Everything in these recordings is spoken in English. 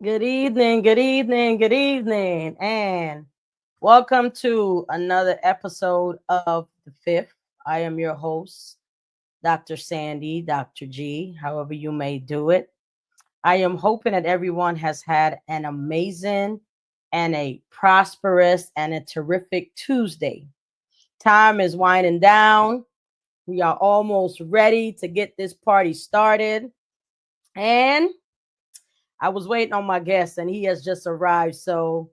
Good evening, good evening, good evening, and welcome to another episode of The Fifth. I am your host, Dr. Sandy, Dr. G, however you may do it. I am hoping that everyone has had an amazing and a prosperous and a terrific Tuesday. Time is winding down. We are almost ready to get this party started. And I was waiting on my guest, and he has just arrived. So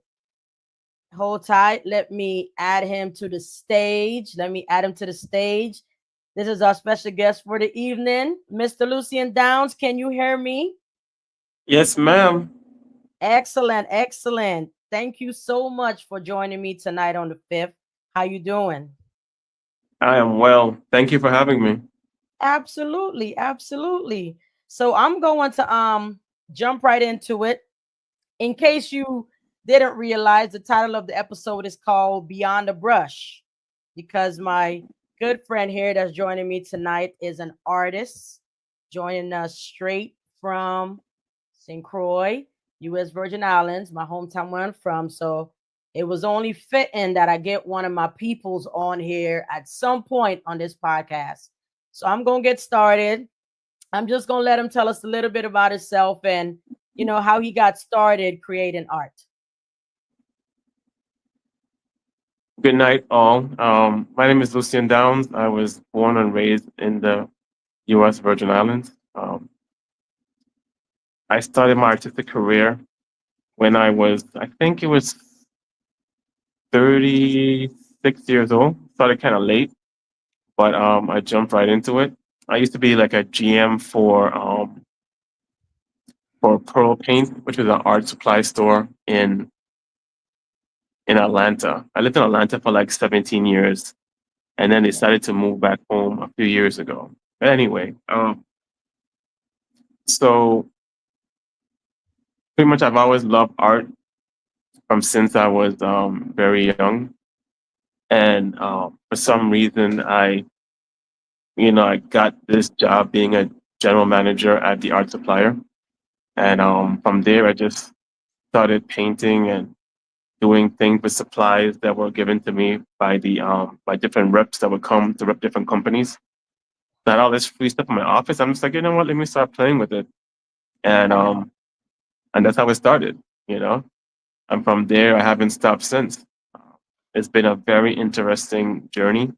hold tight. Let me add him to the stage. Let me add him to the stage. This is our special guest for the evening, Mr. Lucien Downes. Can you hear me? Yes, ma'am. Excellent, excellent. Thank you so much for joining me tonight on the fifth. How you doing? I am well. Thank you for having me. Absolutely, absolutely. So I'm going to jump right into it. In case you didn't realize, the title of the episode is called Beyond the Brush because my good friend here that's joining me tonight is an artist joining us straight from St. Croix, U.S. Virgin Islands, my hometown where I'm from. So it was only fitting that I get one of my peoples on here at some point on this podcast. So I'm going to get started. I'm just going to let him tell us a little bit about himself and, how he got started creating art. Good night, all. My name is Lucien Downes. I was born and raised in the U.S. Virgin Islands. I started my artistic career when I think it was 36 years old. Started kind of late, but I jumped right into it. I used to be like a GM for Pearl Paint, which was an art supply store in Atlanta. I lived in Atlanta for like 17 years and then decided to move back home a few years ago. But anyway, so pretty much I've always loved art from since I was very young, and for some reason I got this job being a general manager at the art supplier, and from there I just started painting and doing things with supplies that were given to me by different reps that would come to rep different companies. So I had all this free stuff in my office. I'm just like, you know what? Let me start playing with it, and that's how it started. You know, and from there I haven't stopped since. It's been a very interesting journey,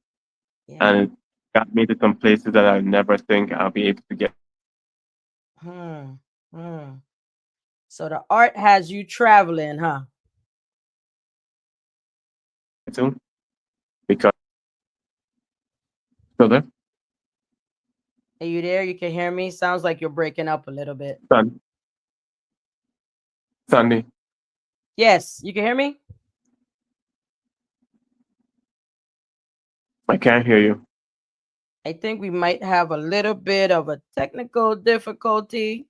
and Yeah. it got me to some places that I never think I'll be able to get Hmm. Hmm. So the art has you traveling, huh? to because so there, Are you there? You can hear me? Sounds like you're breaking up a little bit. Sun, Sunday. Yes, you can hear me? I can't hear you. I think we might have a little bit of a technical difficulty.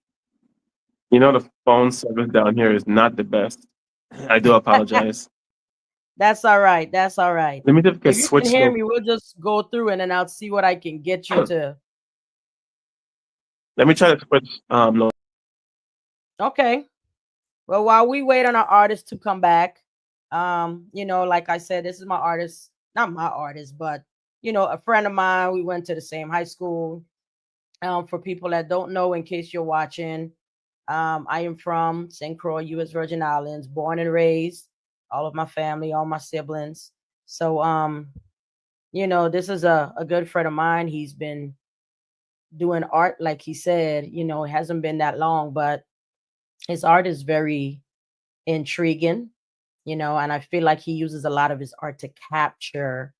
You know the phone service down here is not the best. I do apologize. That's all right. That's all right. Let me just get If you can switched hear over. me, we'll just go through and then I'll see what I can get you to. Let me try to switch. Okay. Well, while we wait on our artist to come back, like I said, this is my artist, not my artist, but a friend of mine. We went to the same high school. For people that don't know, in case you're watching, I am from St. Croix, U.S. Virgin Islands, born and raised, all of my family, all my siblings. So, this is a good friend of mine. He's been doing art, like he said, it hasn't been that long, but his art is very intriguing, and I feel like he uses a lot of his art to capture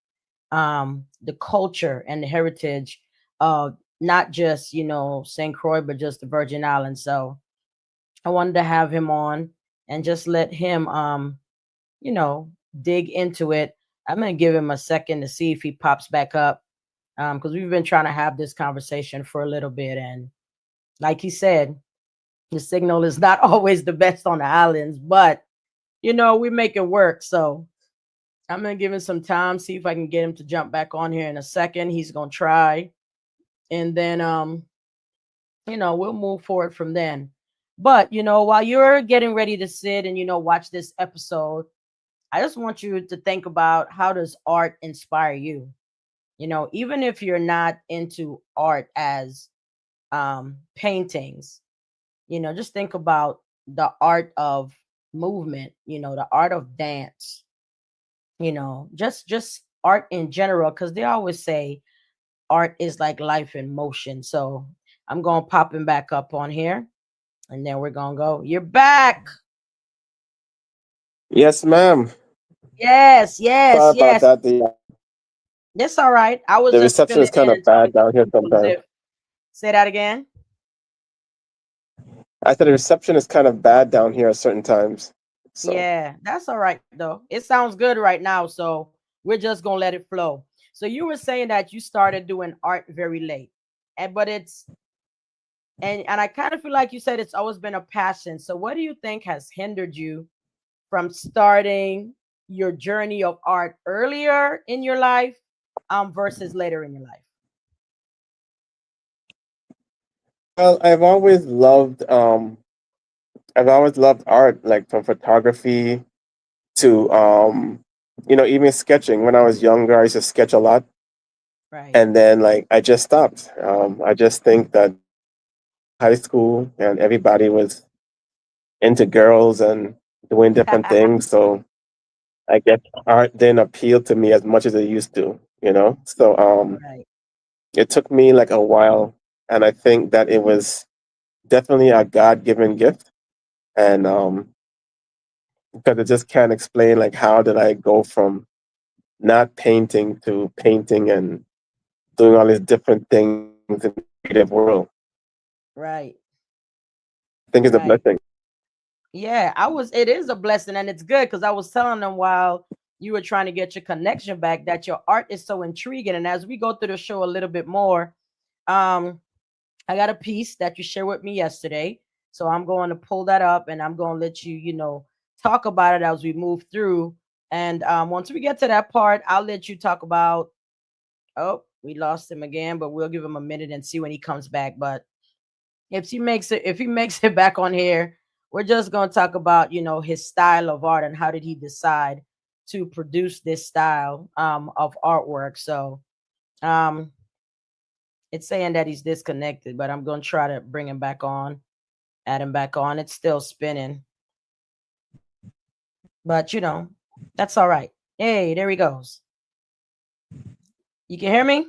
the culture and the heritage of not just, St. Croix, but just the Virgin Islands. So I wanted to have him on and just let him, you know, dig into it. I'm going to give him a second to see if he pops back up because we've been trying to have this conversation for a little bit. And like he said, the signal is not always the best on the islands, but, we make it work. So I'm going to give him some time, see if I can get him to jump back on here in a second. He's going to try. And then, we'll move forward from then. But while you're getting ready to sit and watch this episode, I just want you to think about, how does art inspire you? Even if you're not into art as paintings, just think about the art of movement, the art of dance, just art in general, because they always say art is like life in motion. So I'm going popping back up on here, and then we're going to go. You're back. Yes, ma'am. Yes, yes, Sorry about yes. that. It's all right. I was The just reception filling is kind in of and talking bad to down here people as sometimes. if. Say that again. I said the reception is kind of bad down here at certain times. So Yeah, that's all right though. It sounds good right now, so we're just gonna let it flow. So you were saying that you started doing art very late, and but it's and I kind of feel like you said it's always been a passion. So what do you think has hindered you from starting your journey of art earlier in your life, versus later in your life? well, I've always loved art, like from photography to even sketching. When I was younger, I used to sketch a lot, Right. and then like I just stopped. I just think that high school and everybody was into girls and doing different things, so I guess art didn't appeal to me as much as it used to. So Right. it took me like a while, and I think that it was definitely a God given gift, and because I just can't explain like how did I go from not painting to painting and doing all these different things in the creative world. Right. I think it's a Right. blessing. Yeah, it is a blessing, and it's good because I was telling them while you were trying to get your connection back that your art is so intriguing. And as we go through the show a little bit more, um, I got a piece that you shared with me yesterday. So I'm going to pull that up and I'm going to let you, talk about it as we move through. And once we get to that part, I'll let you talk about. Oh, we lost him again, but we'll give him a minute and see when he comes back. But if he makes it back on here, we're just going to talk about his style of art and how did he decide to produce this style of artwork. So um it's saying that he's disconnected, but I'm going to try to bring him back on, add him back on. It's still spinning, but that's all right. Hey, there he goes. You can hear me?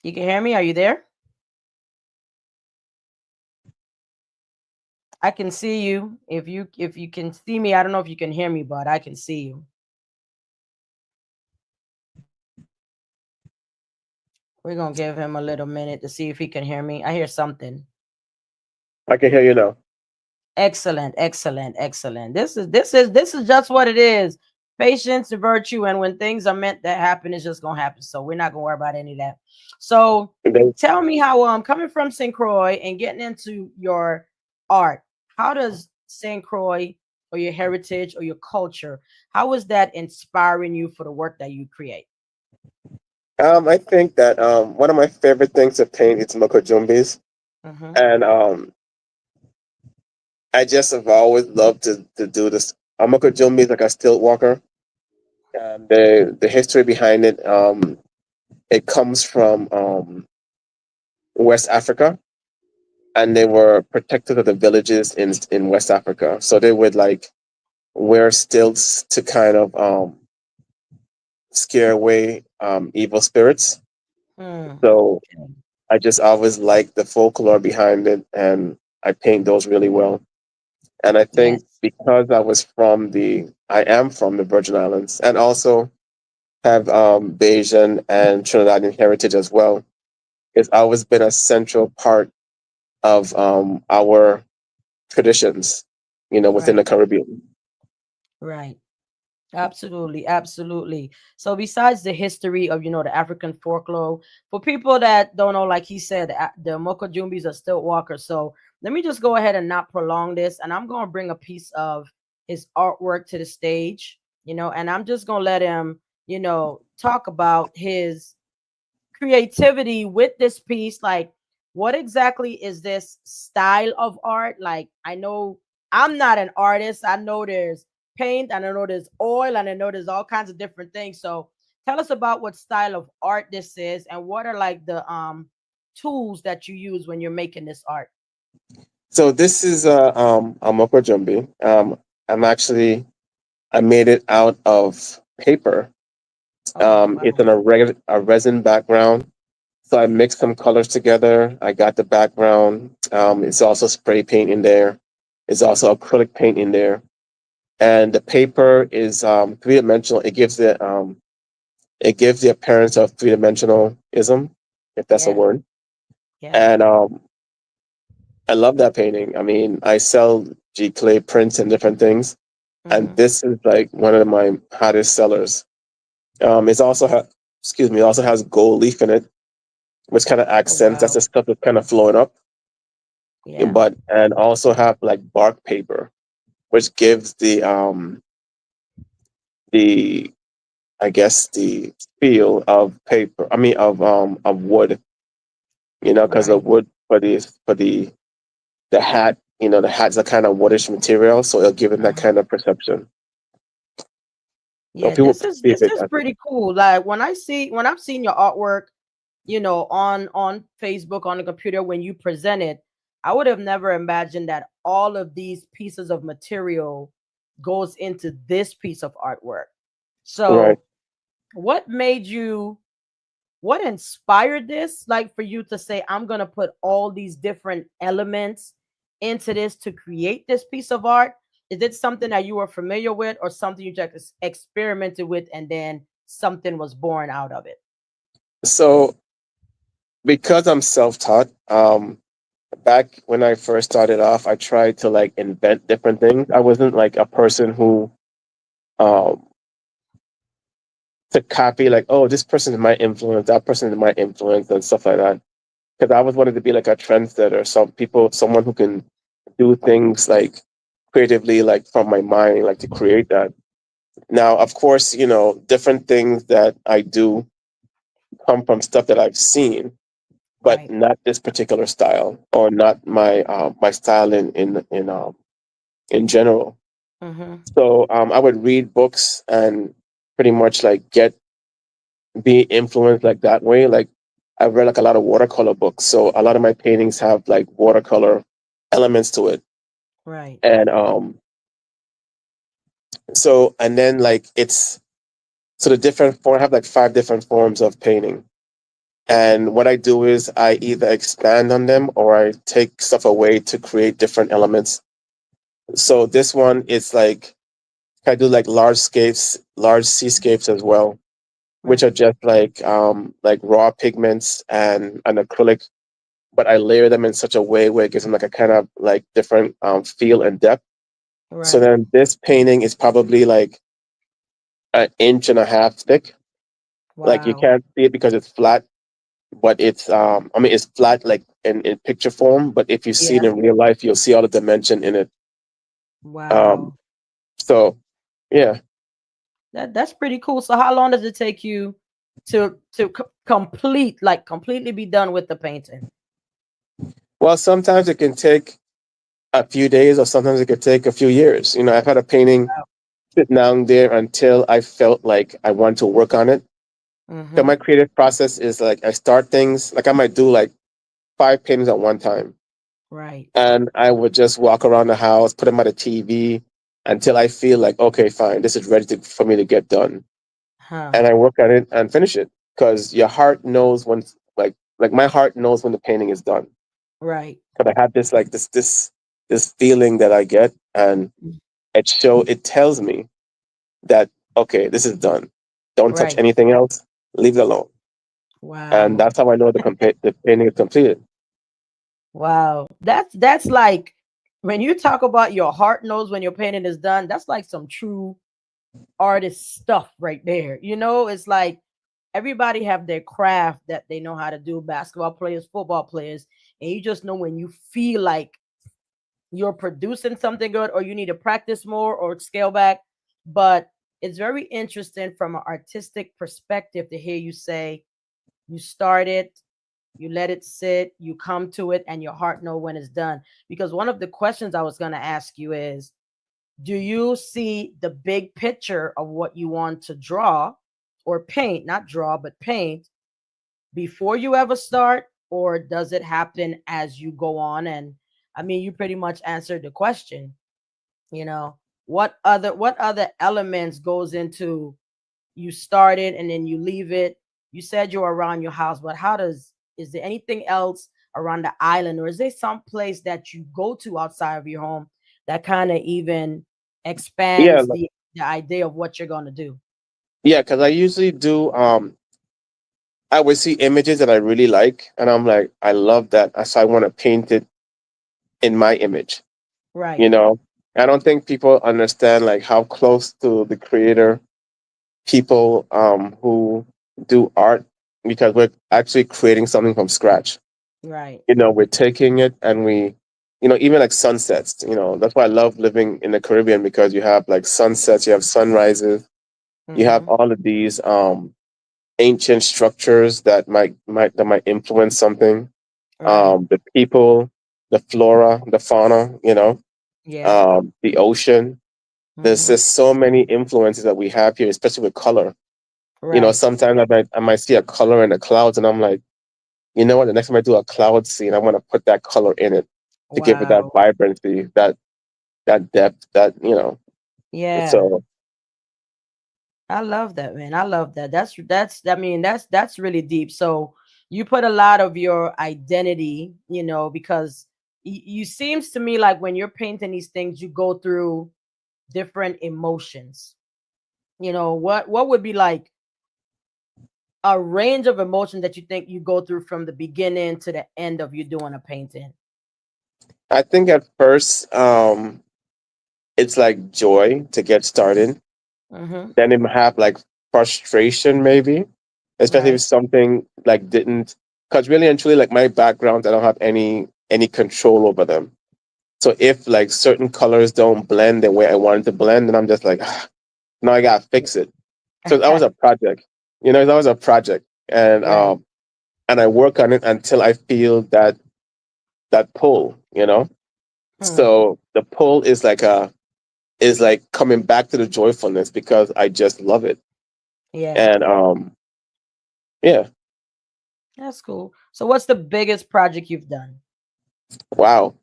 You can hear me? Are you there? I can see you. If you can see me, I don't know if you can hear me, but I can see you. We're gonna give him a little minute to see if he can hear me. I hear something. I can hear you now. Excellent, excellent, excellent. This is just what it is. Patience, and virtue, and when things are meant to happen, it's just gonna happen. So we're not gonna worry about any of that. So Then tell me how coming from St. Croix and getting into your art, how does St. Croix or your heritage or your culture, how is that inspiring you for the work that you create? I think that one of my favorite things to paint is mokojumbis, Mm-hmm. and I just have always loved to do this. A mokojumbi is like a stilt walker, and the history behind it, it comes from West Africa, and they were protected of the villages in West Africa. So they would like wear stilts to kind of scare away evil spirits. Hmm. So Okay. I just always like the folklore behind it, and I paint those really well. And I think Yes. because I am from the Virgin Islands, and also have Bayesian and Trinidadian heritage as well. It's always been a central part of our traditions, within the Right. Caribbean. Right. Absolutely, absolutely. So besides the history of the African folklore, for people that don't know, like he said, the Moko Jumbis are still walkers. So let me just go ahead and not prolong this, and I'm going to bring a piece of his artwork to the stage, and I'm just going to let him, talk about his creativity with this piece. Like, what exactly is this style of art? Like, I know I'm not an artist. I know there's paint, and I know there's oil, and I know there's all kinds of different things. So tell us about what style of art this is, and what are like the tools that you use when you're making this art. So this is a moko jumbi. I'm actually I made it out of paper. Oh It's wow. on a resin background. So I mixed some colors together. I got the background. It's also spray paint in there. It's also acrylic paint in there. And the paper is 3 dimensional. It gives the appearance of 3 dimensionalism, if that's a Yeah. word. Yeah. And I love that painting. I mean, I sell G clay prints and different things, and Mm-hmm. this is like one of my hottest sellers. It's also excuse me, it also has gold leaf in it, which kind of Oh accents. That's wow. the stuff that's kind of flowing up. Yeah. But and also have like bark paper, which gives the I guess the feel of paper. I mean of wood. Because the Right. wood for the hat. The hat's a kind of woodish material, so it'll give it that Mhm. kind of perception. So Yeah, people this is perceive this it is as pretty cool. Like when I've seen your artwork, on Facebook on the computer when you present it, I would have never imagined that all of these pieces of material goes into this piece of artwork. right. So, what made you what inspired this, like for you to say I'm going to put all these different elements into this to create this piece of art? Is it something that you were familiar with, or something you just experimented with and then something was born out of it? So because I'm self-taught, back when I first started off, I tried to like invent different things. I wasn't like a person who um to copy like, oh, this person is my influence, that person is my influence, and stuff like that. Because I was wanted to be like a trendsetter, someone who can do things like creatively, like from my mind, like to create that. Now, of course, different things that I do come from stuff that I've seen, but Right. not this particular style, or not my style in general. Mm-hmm. So I would read books and pretty much like be influenced like that way. Like I've read like a lot of watercolor books, so a lot of my paintings have like watercolor elements to it. Right. And and then like it's so the different form I have like 5 different forms of painting. And what I do is I either expand on them or I take stuff away to create different elements. So this one is like I do like large seascapes as well, which are Right. just like raw pigments and an acrylic, but I layer them in such a way where it gives them like a kind of like different feel and depth. So Right. then this painting is probably like an inch and a half thick. Like you Wow. can't see it because it's flat, but it's I mean it's flat like in picture form, but if you see it Yeah. in real life, you'll see all the dimension in it. Um, Wow. so yeah. That's pretty cool. So how long does it take you to completely be done with the painting? Well, sometimes it can take a few days, or sometimes it could take a few years. I've had a painting sit down there until I felt like I want to work on it. So Mm-hmm. my creative process is like I start things like I might do like 5 paintings at one time, Right. and I would just walk around the house, put them at the TV until I feel like okay, fine, this is ready for me to get done, Huh. and I work on it and finish it because your heart knows when like my heart knows when the painting is done. Right. But I have this like this feeling that I get, and Mm. it tells me that okay, this is done. Don't touch Right. anything else. Leave it alone. And Wow. that's how I know the painting is completed. Wow. That's like when you talk about your heart knows when your painting is done, that's like some true artist stuff right there. It's like everybody have their craft that they know how to do, basketball players, football players, and you just know when you feel like you're producing something good, or you need to practice more or scale back. But it's very interesting from an artistic perspective to hear you say you started, You let it sit, you come to it, and your heart know when it's done. Because one of the questions I was going to ask you is, do you see the big picture of what you want to draw or paint, not draw, but paint before you ever start, or does it happen as you go on? And I mean, you pretty much answered the question. You know, what other elements goes into you start it and then you leave it? You said you're around your house, but how does is there anything else around the island, or is there some place that you go to outside of your home that kind of even Yeah, expands the idea of what you're going to do? yeah, because I usually do. I would see images that I really like, and I'm like, I love that, so I want to paint it in my image. You Right, know, I don't think people understand like how close to the creator people who do art, because we're actually creating something from scratch. right. We're taking it and even like sunsets. That's why I love living in the Caribbean, because you have like sunsets, you have sunrises, you have Mm-hmm. all of these ancient structures that might influence something. Right. The people, the flora, the fauna, Yeah. the ocean. There's Mm-hmm. just so many influences that we have here, especially with color. Right. Sometimes I might see a color in the clouds, and I'm like, you know what? The next time I do a cloud scene, I want to put that color in it to give it that Wow. vibrancy, that depth, Yeah. so I love that, man. I love that. That's I mean, that's really deep. So you put a lot of your identity, because you seems to me like when you're painting these things, you go through different emotions. What would be like a range of emotion that you think you go through from the beginning to the end of you doing a painting? I think at first it's like joy to get started. Mm-hmm. Then it might have like frustration, maybe, especially if Right. something like didn't, because really and truly, like my background, I don't have any control over them. So if like certain colors don't blend the way I want it to blend, then I'm just like, now I gotta fix it. So that was a project, that was a project, and Right. I work on it until I feel that pull. Hmm. So the pull is like coming back to the joyfulness, because I just love it. Yeah. And yeah. That's cool. So what's the biggest project you've done? Wow.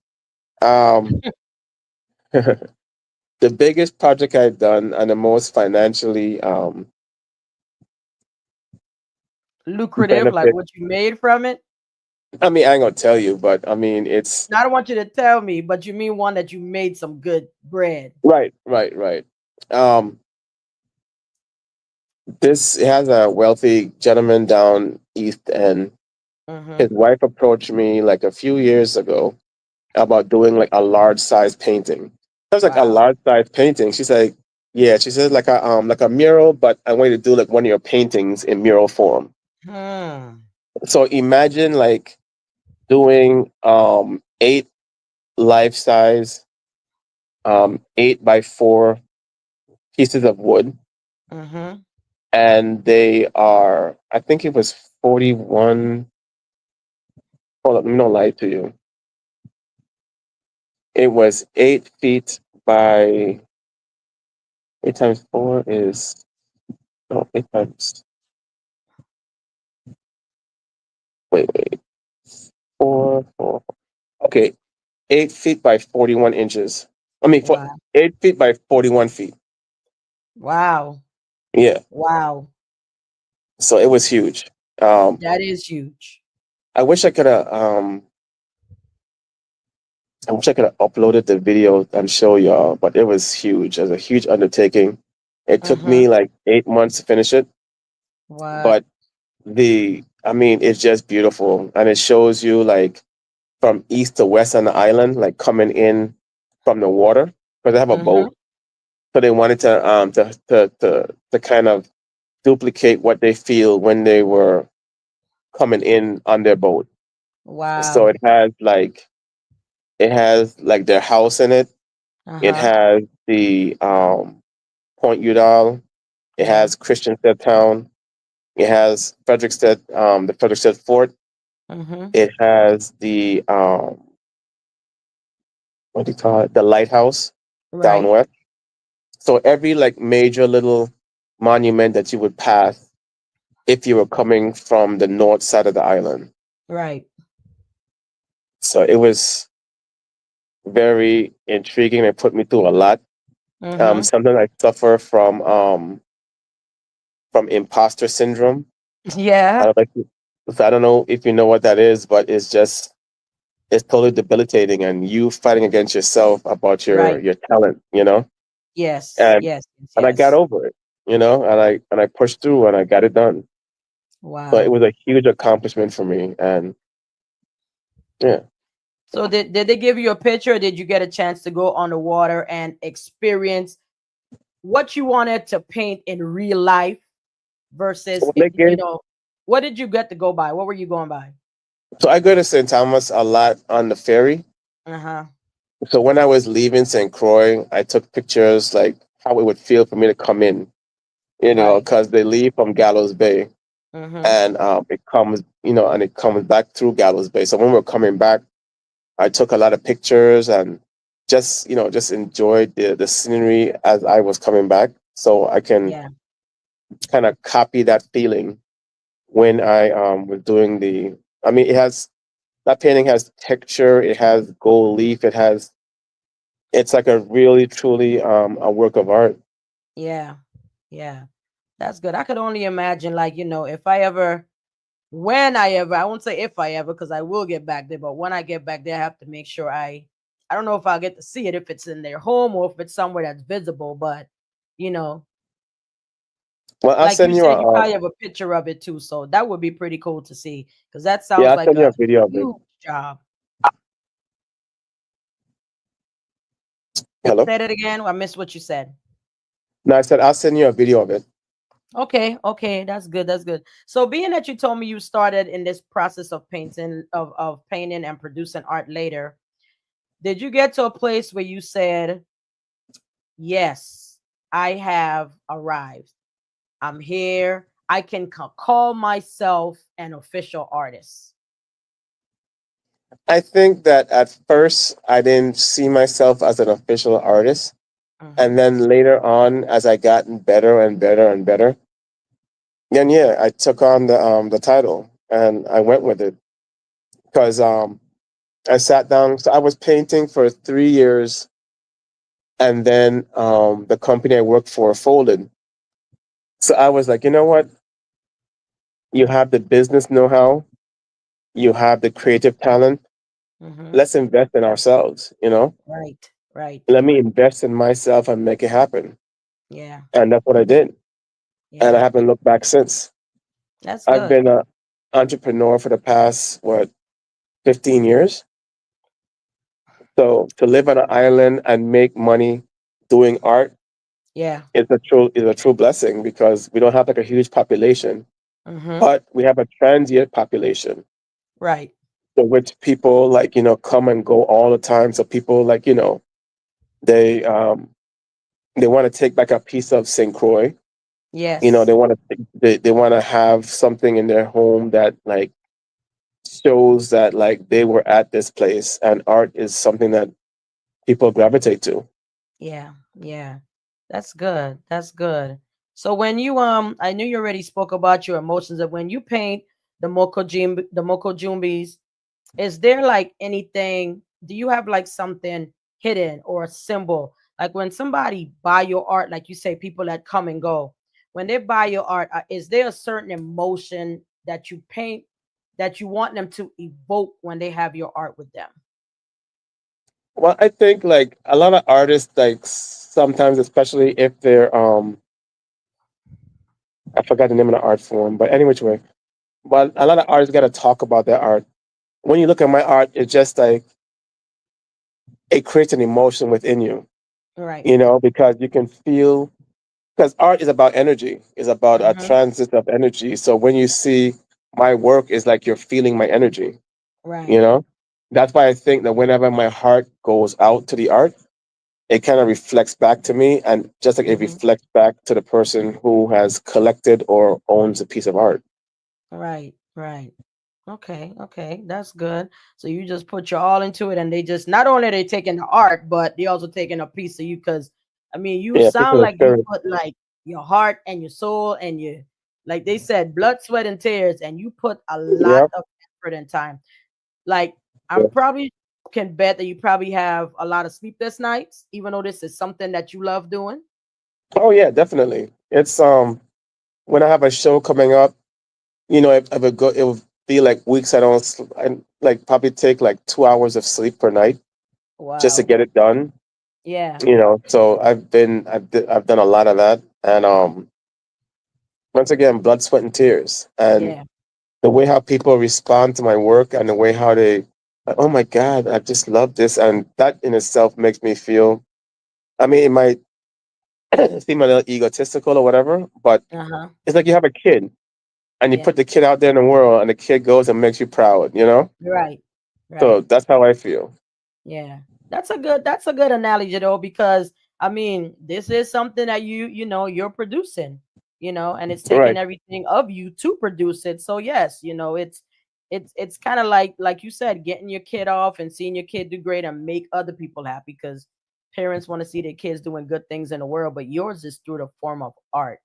Um, the biggest project I've done, and the most financially Lucrative, like benefit. what you made from it? I mean, I ain't gonna tell you, but I mean, it's I don't want you to tell me, but you mean one that you made some good bread. right, right, right. Um, this it has a wealthy gentleman down east, and his Mm-hmm. wife approached me like a few years ago about doing like a large size painting. I was like, a Wow. large size painting. She's like, yeah. She said like a mural, but I want you to do like one of your paintings in mural form. Hmm. So imagine like doing eight life size 8x4 pieces of wood, Mm-hmm. and they are, I think it was 41. Hold on, let me not lie to you. It was 8 feet by 8 times 4 is, no, 8 times, wait, 4. Okay, 8 feet by 41 inches. I mean, Wow. 8 feet by 41 feet. Wow. Yeah, Wow. so it was huge. Um, That is huge. I wish I could have. I wish I could have uploaded the video and show y'all, but it was huge. It was a huge undertaking. It took Mm-hmm. me like 8 months to finish it, What? but I mean, it's just beautiful, and it shows you like from east to west on the island, like coming in from the water, because they have a Mm-hmm. boat. So they wanted to kind of duplicate what they feel when they were coming in on their boat. So Wow. it has like their house in it. It Uh-huh. has the Point Udall. It Yeah. has Christiansted Town. It has Frederickstead, the Frederickstead Fort. Mm-hmm. It has the what do you call it? The lighthouse down Right. west. So every like major little monument that you would pass if you were coming from the north side of the island. Right. So it was very intriguing. It put me through a lot. Mm-hmm. Sometimes I suffer from imposter syndrome. I Yeah. don't like so I don't know if you know what that is, but it's totally debilitating and you fighting against yourself about Right. your talent, you know? Yes. And Yes. Yes. and I got Yes. over it, you know, and I pushed through and I got it done. So it Wow. was a huge accomplishment for me. And yeah. So did they give you a picture? Or did you get a chance to go on the water and experience what you wanted to paint in real life So versus when they gave what did you get to go by? What were you going by? so I go to St. Thomas a lot on the ferry. Uh-huh. So when I was leaving St. Croix, I took pictures like how it would feel for me to come in, you know, Right. because they leave from Gallows Bay Mm-hmm. and it comes, you know, and it comes back through Gallows Bay. So when we're coming back, I took a lot of pictures and just, you know, just enjoyed the scenery as I was coming back. So I can Yeah. kind of copy that feeling when I was doing the. I mean, it has that painting has texture. It has gold leaf. It's like a really truly a work of art. Yeah. Yeah. That's good. I could only imagine, like, if I ever, when I ever, I won't say if I ever, because I will get back there, but when I get back there, I have to make sure I don't know if I'll get to see it if it's in their home or if it's somewhere that's visible, but, you know, Well, I'll like you send you said, a you probably have a picture of it too. So that would be pretty cool to see because that yeah, sounds I'll like send you a a video of it. huge job. Hello. Say that again. I missed what you said. No, I said I'll send you a video of it. Okay, okay, that's good. That's good. So, being that you told me you started in this process of painting, of painting and producing art later, did you get to a place where you said, "Yes, I have arrived. I'm here. I can call myself an official artist." I think that at first I didn't see myself as an official artist, and Mm-hmm. then later on, as I gotten better and better and better, then yeah, I took on the title and I went with it because I sat down. So I was painting for 3 years, and then the company I worked for folded. So I was like, you know what? You have the business know-how, you have the creative talent. Mm-hmm. Let's invest in ourselves. You know, Right. Right. let me invest in myself and make it happen. Yeah. And that's what I did. And I Yeah. haven't looked back since. That's I've good. been an entrepreneur for the past, what, 15 years. So to live on an island and make money doing art Yeah. is a true blessing because we don't have like a huge population, Mm-hmm. but we have a transient population. Right. So which people like, you know, come and go all the time. So people like, you know, they they want to take back a piece of St. Croix. You know, Yes. they want to have something in their home that like shows that like they were at this place and art is something that people gravitate to. Yeah. Yeah. That's good. That's good. So when you I knew you already spoke about your emotions of when you paint the Moko Jumbis, is there like anything, do you have like something hidden or a symbol? Like when somebody buy your art, like you say, people that come and go, when they buy your art, is there a certain emotion that you paint that you want them to evoke when they have your art with them? Well, I think like a lot of artists like sometimes, especially if they're I forgot the name of the art form, but any which way. But a lot of artists got to talk about their art. When you look at my art, it's just like it creates an emotion within you, Right. you know, because you can feel because art is about energy, is about a Mm-hmm. transit of energy. So when you see my work, is like you're feeling my energy, you Right. know. That's why I think that whenever my heart goes out to the art, it kind of reflects back to me, and just like it Mm-hmm. reflects back to the person who has collected or owns a piece of art. Right. Right. Okay, okay, that's good. So you just put your all into it, and they just not only they taking the art, but they also taking a piece of you. Because I mean, you Yeah, sound people of like you spirit. put like your heart and your soul and your, like they said, blood, sweat, and tears, and you put a lot Yep. of effort and time. Like I'm Yeah. probably can bet that you probably have a lot of sleepless nights, even though this is something that you love doing. Oh yeah, definitely. It's when I have a show coming up, if it go, it will be like weeks I like probably take like 2 hours of sleep per night just to Wow. get it done. Yeah. So I've done a lot of that, and once again, blood, sweat, and tears, and Yeah. the way how people respond to my work and the way how they, like, oh my God, I just love this, and that in itself makes me feel. I mean, it might seem a little egotistical or whatever, but Uh huh. it's like you have a kid and you Yeah. put the kid out there in the world, and the kid goes and makes you proud. Right. So Right. that's how I feel. Yeah. That's a good analogy though, because I mean, this is something that you're producing, and it's taking Right, everything of you to produce it. So yes, it's kind of like you said, getting your kid off and seeing your kid do great and make other people happy, because parents want to see their kids doing good things in the world, but yours is through the form of art,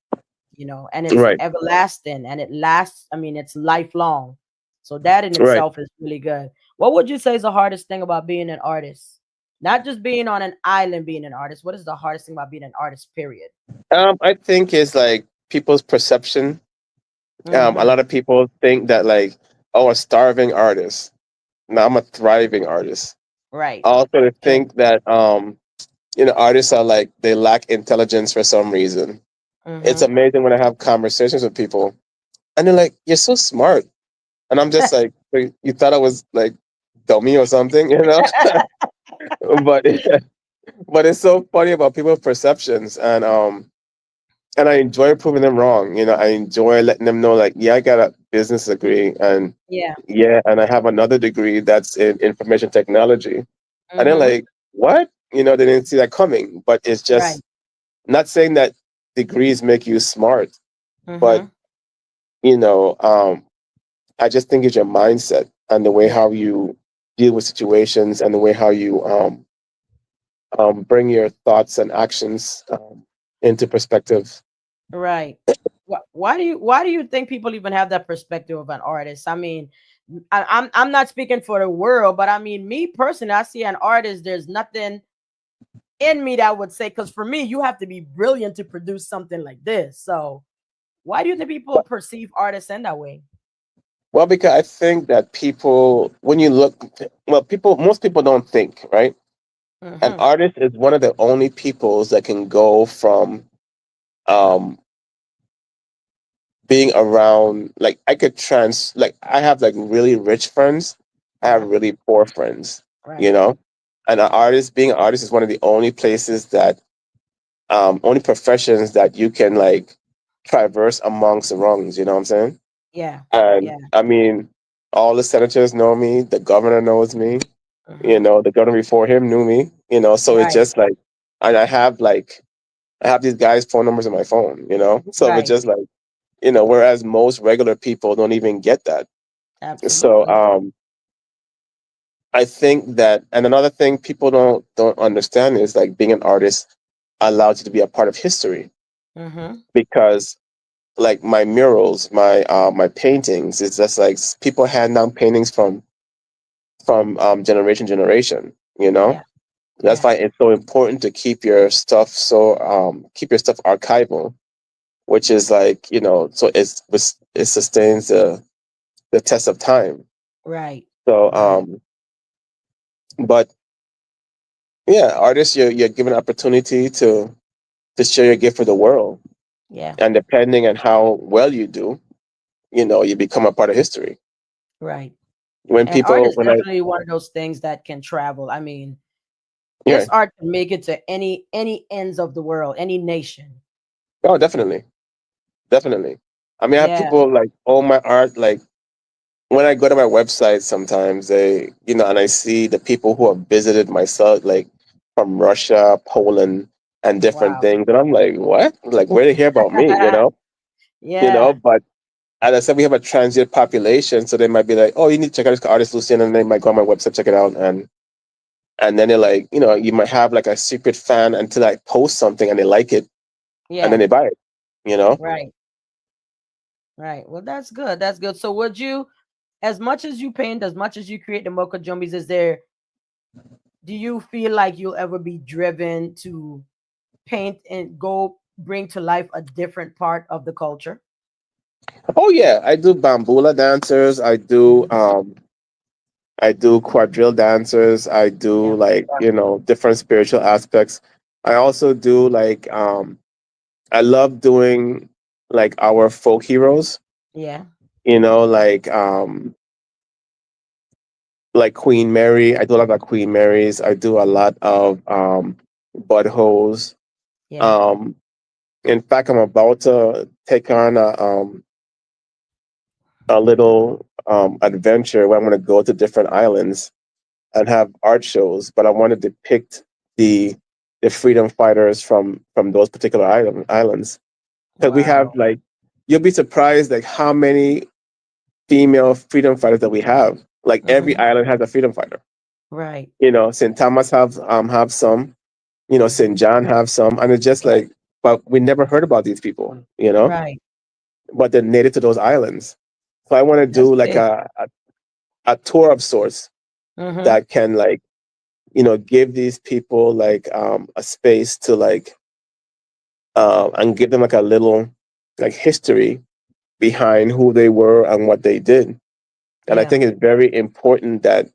and it's right, everlasting and it lasts. I mean, it's lifelong. So that in right. itself is really good. What would you say is the hardest thing about being an artist? Not just being on an island being an artist. What is the hardest thing about being an artist, period? I think it's like people's perception. A Mm-hmm. lot of people think that like, oh, a starving artist. No, I'm a thriving artist. Right. Also, to Good. think that artists are like they lack intelligence for some reason. It's Mm-hmm. amazing when I have conversations with people, and they're like, "You're so smart," and I'm just like, "Wait, you thought I was like dummy or something?" But but it's so funny about people's perceptions, and I enjoy proving them wrong. I enjoy letting them know, like, yeah, I got a business degree, and Yeah. yeah, and I have another degree that's in information technology. And they're Mm-hmm. like, what? They didn't see that coming. But it's Right. just not saying that degrees make you smart, but, Mm-hmm. you know, um, I just think it's your mindset and the way Yeah. how you deal with situations and the way how you bring your thoughts and actions into perspective. Right. Why do you think people even have that perspective of an artist? I mean, I'm not speaking for the world, but I mean, me personally, I see an artist. There's nothing in me that would say, because for me, you have to be brilliant to produce something like this. So why do you think people perceive artists in that way? Well, because I think that people, when you look, well, most people don't think, right? An Mm-hmm. artist is one of the only peoples that can go from um, being around, like, like, I have like really rich friends, I have Yeah. really poor friends, you Right. know? And being an artist is one of the only places that, only professions that you can like traverse amongst the rungs, you know what I'm saying? Yeah. And Yeah. I mean, all the senators know me, the governor knows me, Mm-hmm. the governor before him knew me, so it's Right. just like, and I have these guys' phone numbers in my phone. So it's Right. just like, whereas most regular people don't even get that. So Absolutely. I think that, and another thing people don't understand is like being an artist allows you to be a part of history Mm-hmm. because like my murals, my paintings, it's just like people hand down paintings from generation to generation. You know, Yeah. that's Yeah. why it's so important to keep your stuff archival, which is like so it sustains the test of time. Right. So Right. but yeah, artists, you're given an opportunity to share your gift with the world, Yeah. and depending on how well you do, you become a part of history. Right. When And art people is when I definitely one of those things that can travel. I mean, Yeah. this art can make it to any ends of the world, any nation. Oh, definitely, definitely. I mean, I have Yeah. people like, oh, my art, like when I go to my website sometimes and I see the people who have visited my site, like from Russia, Poland, and different Wow. things, and I'm like, what? Like, where they hear about me? Yeah. But as I said, we have a transient population, so they might be like, "Oh, you need to check out this artist Lucien," and they might go on my website, check it out, and then they're like, you might have like a secret fan until I post something and they like it, and then Yeah. they buy it. You know? Right. Right. Well, that's good. That's good. So would you, as much as you paint, as much as you create the mocha jumbies, is there, do you feel like you'll ever be driven to paint and go bring to life a different part of the culture? Oh yeah, I do bambula dancers. Hmm. I do quadrille dancers. I do Yeah. like different spiritual aspects. I also do like I love doing like our folk heroes. Yeah. You know, like Queen Mary. I do a lot of Queen Marys. I do a lot of Bud Hose. Yeah. Um, in fact, I'm about to take on a little adventure where I'm going to go to different islands and have art shows, but I want to depict the the freedom fighters from those particular islands, because we have Wow. like, you'll be surprised like how many female freedom fighters that we have. Like every Hmm. island has a freedom fighter. Right. St. Thomas have some. St. John have some, and it's just Yeah. like, but we never heard about these people. Right. But they're native to those islands. So I want to That's do like big. a tour of sorts Hmm. that can like give these people like a space to like and give them like a little like history behind who they were and what they did. And I Yeah. think it's very important that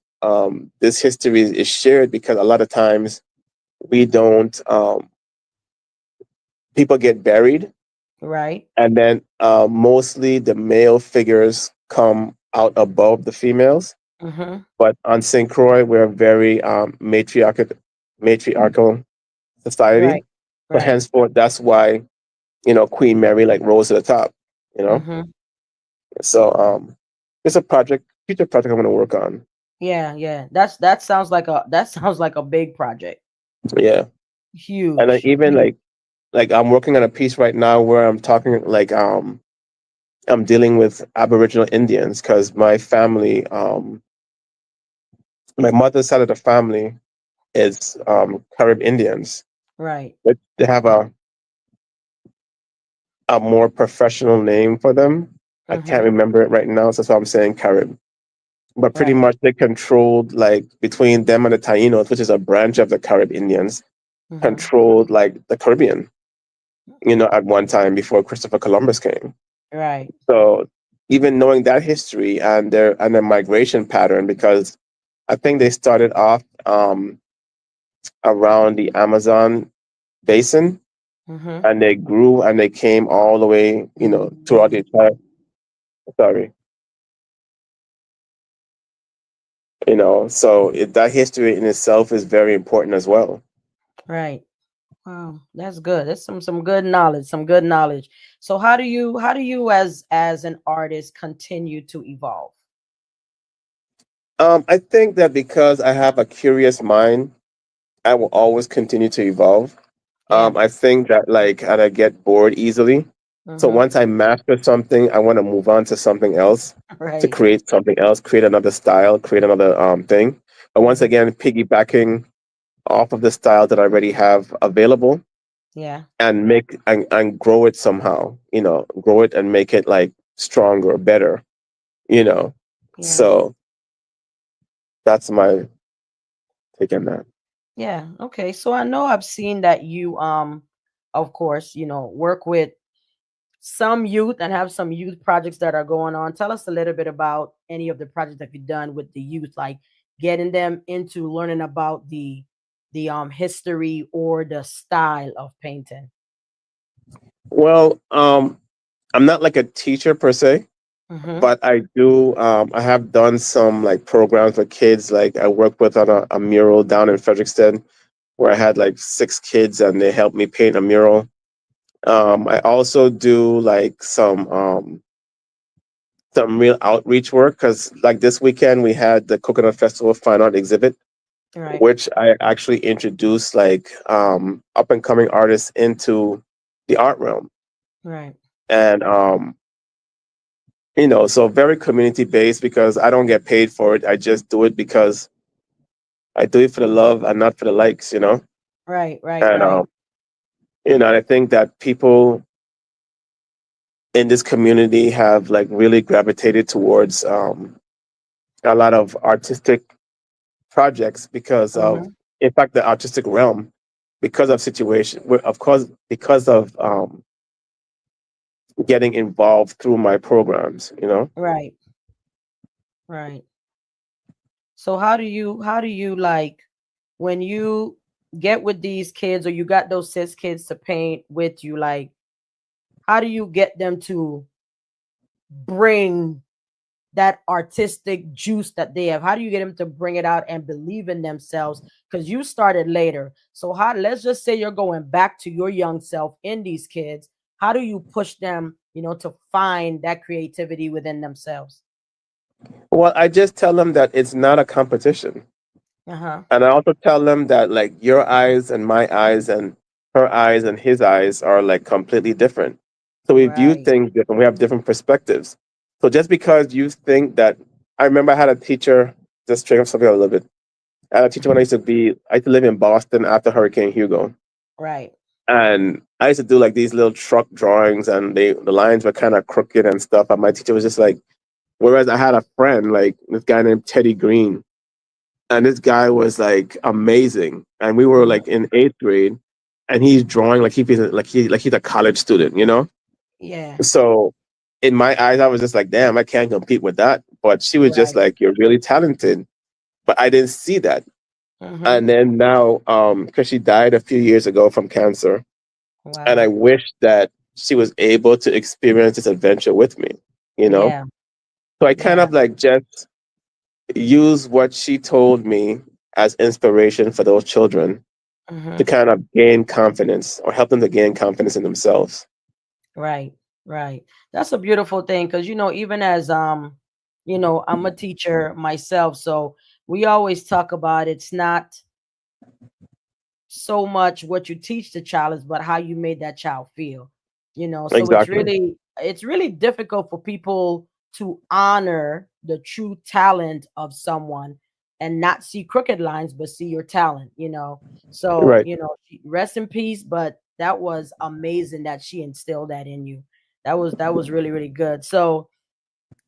this history is shared, because a lot of times we don't people get buried, Right. and then mostly the male figures come out above the females. Hmm. But on St. Croix, we're a very matriarchal society. Right. So Right. henceforth, that's why Queen Mary like rose to the top. You know, Hmm. so it's a future project I'm going to work on. Yeah. Yeah. That sounds like a, that sounds like a big project. Yeah, and then Huge. even Huge. like I'm working on a piece right now where I'm talking like I'm dealing with Aboriginal Indians, because my mother's side of the family is Carib Indians. Right. But they have a more professional name for them. I can't Hmm. remember it right now, so that's why I'm saying Carib. But pretty Right. much they controlled, like, between them and the Tainos, which is a branch of the Carib Indians, Hmm. controlled like the Caribbean, at one time before Christopher Columbus came. Right. So even knowing that history and their migration pattern, because I think they started off around the Amazon basin, Hmm. and they grew and they came all the way, throughout the entire, sorry, so that history in itself is very important as well. Right. Wow, that's good. That's some good knowledge. Some good knowledge. So how do you as an artist continue to evolve? I think that because I have a curious mind, I will always continue to evolve. Yeah. I think that like, and I get bored easily. So Mm-hmm. once I master something, I want to move on to something else, to Right. create something else, create another style, create another thing. But once Mm-hmm. again, piggybacking off of the style that I already have available, Yeah. and and grow it somehow, grow it and make it like stronger, better, you know. Yeah. So that's my take on that. Yeah. Okay. So I know I've seen that you of course, work with some youth and have some youth projects that are going on. Tell us a little bit about any of the projects that you've done with the youth, like getting them into learning about the history or the style of painting. Well, I'm not like a teacher per se, Mm-hmm. but I have done some like programs with kids. Like I worked with on a mural down in Frederickston, where I had like 6 kids and they helped me paint a mural. I also do like some real outreach work, because like this weekend we had the Coconut Festival Fine Art exhibit, Right. which I actually introduced like up and coming artists into the art realm. Right. And So very community based because I don't get paid for it. I just do it because I do it for the love and not for the likes. Right, right, And right. I think that people in this community have like really gravitated towards a lot of artistic projects because of, Hmm. in fact, the artistic realm, because of situation, of course, because of getting involved through my programs. Right, right. So how do you like when you get with these kids or you got those cis kids to paint with you, like how do you get them to bring that artistic juice that they have? How do you get them to bring it out and believe in themselves? Because you started later. So how, let's just say you're going back to your young self in these kids. How do you push them, to find that creativity within themselves? Well, I just tell them that it's not a competition. Uh-huh. And I also tell them that like your eyes and my eyes and her eyes and his eyes are like completely different. So we view Right. things different. We have different perspectives. So just because you think that, I remember I had a teacher, just straight up something a little bit. I had a teacher when I used to live in Boston after Hurricane Hugo. Right. And I used to do like these little truck drawings and the lines were kind of crooked and stuff. And my teacher was just like, whereas I had a friend, like this guy named Teddy Green, and this guy was like amazing. And we were Mhm. like in eighth grade, and he's drawing like he's a college student. Yeah. So in my eyes, I was just like, damn, I can't compete with that. But she was just Right. like, you're really talented. But I didn't see that. Mm-hmm. And then now, because she died a few years ago from cancer, and I Wow. wish that she was able to experience this adventure with me. You know, Yeah. so I kind Yeah. of like just use what she told me as inspiration for those children to Mm-hmm. kind of gain confidence or help them to gain confidence in themselves. Right, right. That's a beautiful thing because even as I'm a teacher myself, so we always talk about it's not so much what you teach the child is but how you made that child feel. So it's Exactly. really difficult for people to honor the true talent of someone and not see crooked lines but see your talent. So Right. rest in peace, but that was amazing that she instilled that in you. That was really really good. So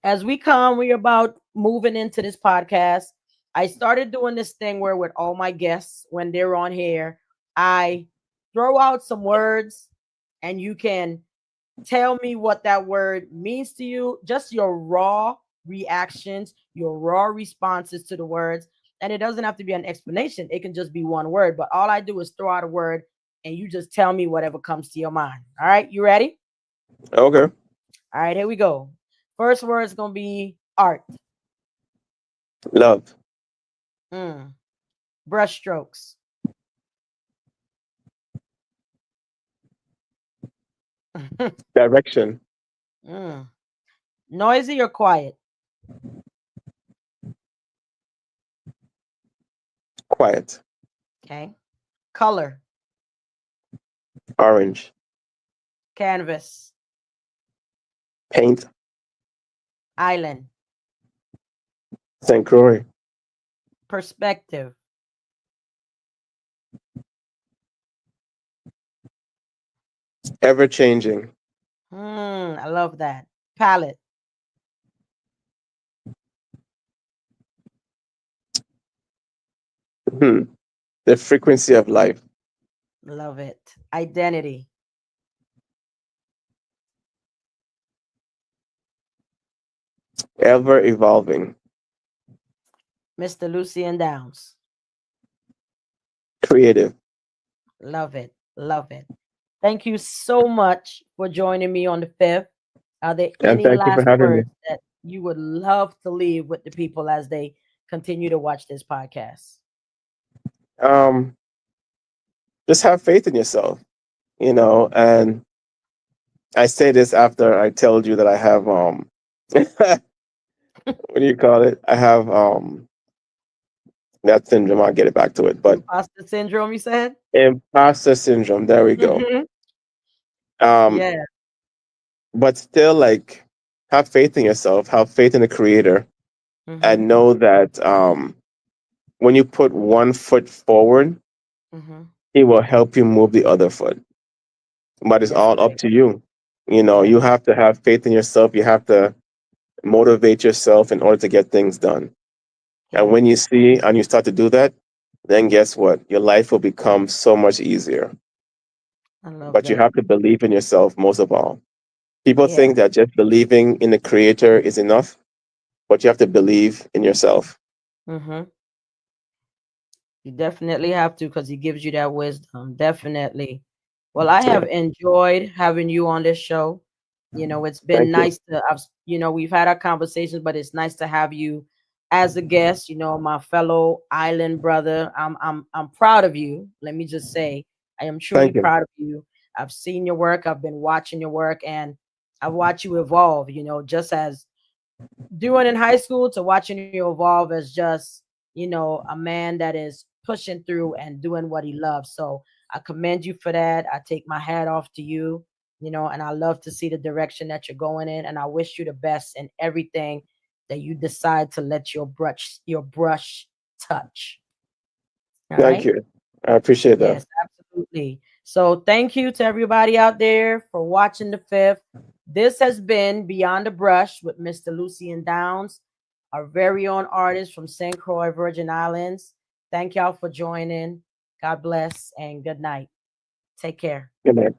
as we're about moving into this podcast, I started doing this thing where with all my guests when they're on here, I throw out some words and you can tell me what that word means to you, just your raw reactions, your raw responses to the words. And it doesn't have to be an explanation, it can just be one word. But all I do is throw out a word and you just tell me whatever comes to your mind. All right, you ready? Okay. All right, here we go. First word is going to be art. Love, Mm. Brushstrokes. direction, Mm. Noisy or quiet? quiet, Okay. Color. orange, Canvas. paint, Island. St. Croix, Perspective. ever changing, I love that. Palette. the frequency of life, Love it. Identity. ever evolving, Mr. Lucien Downes. creative. Love it. Love it. Thank you so much for joining me on the fifth. Are there And any thank you for last having me. words that you would love to leave with the people as they continue to watch this podcast? Um, just have faith in yourself. And I say this after I told you that I have what do you call it? I have that syndrome. I'll get it back to it. But Imposter syndrome, you said? imposter syndrome, there we go. Hmm. Um, Yeah. but still like have faith in yourself, have faith in the creator, Mm-hmm. and know that when you put one foot forward, Mm-hmm. he will help you move the other foot. But it's That's all up right. to you. You know, you Yes. have to have faith in yourself. You have to motivate yourself in order to get things done. And when you Yes. see and you start to do that, then guess what? Your life will become so much easier. I love But you that. have to believe in yourself most of all. People Yeah. think that just believing in the creator is enough, but you have to believe in yourself. Mm-hmm. You definitely have to because he gives you that wisdom. Definitely. Well, I Yeah. have enjoyed having you on this show. It's been Thank you. nice to, we've had our conversations, but it's nice to have you as a guest. My fellow island brother. I'm proud of you. Let me just say, I am truly Thank you. proud of you. I've seen your work. I've been watching your work, and I've watched you evolve. Just as doing in high school to watching you evolve as just a man that is pushing through and doing what he loves. So I commend you for that. I take my hat off to you. And I love to see the direction that you're going in, and I wish you the best in everything that you decide to let your brush touch. All Thank right. you. I appreciate that. Yes, absolutely. So thank you to everybody out there for watching the fifth. This has been Beyond the Brush with Mr. Lucien Downes, our very own artist from St. Croix, Virgin Islands. Thank y'all for joining. God bless and good night. Take care. Good night.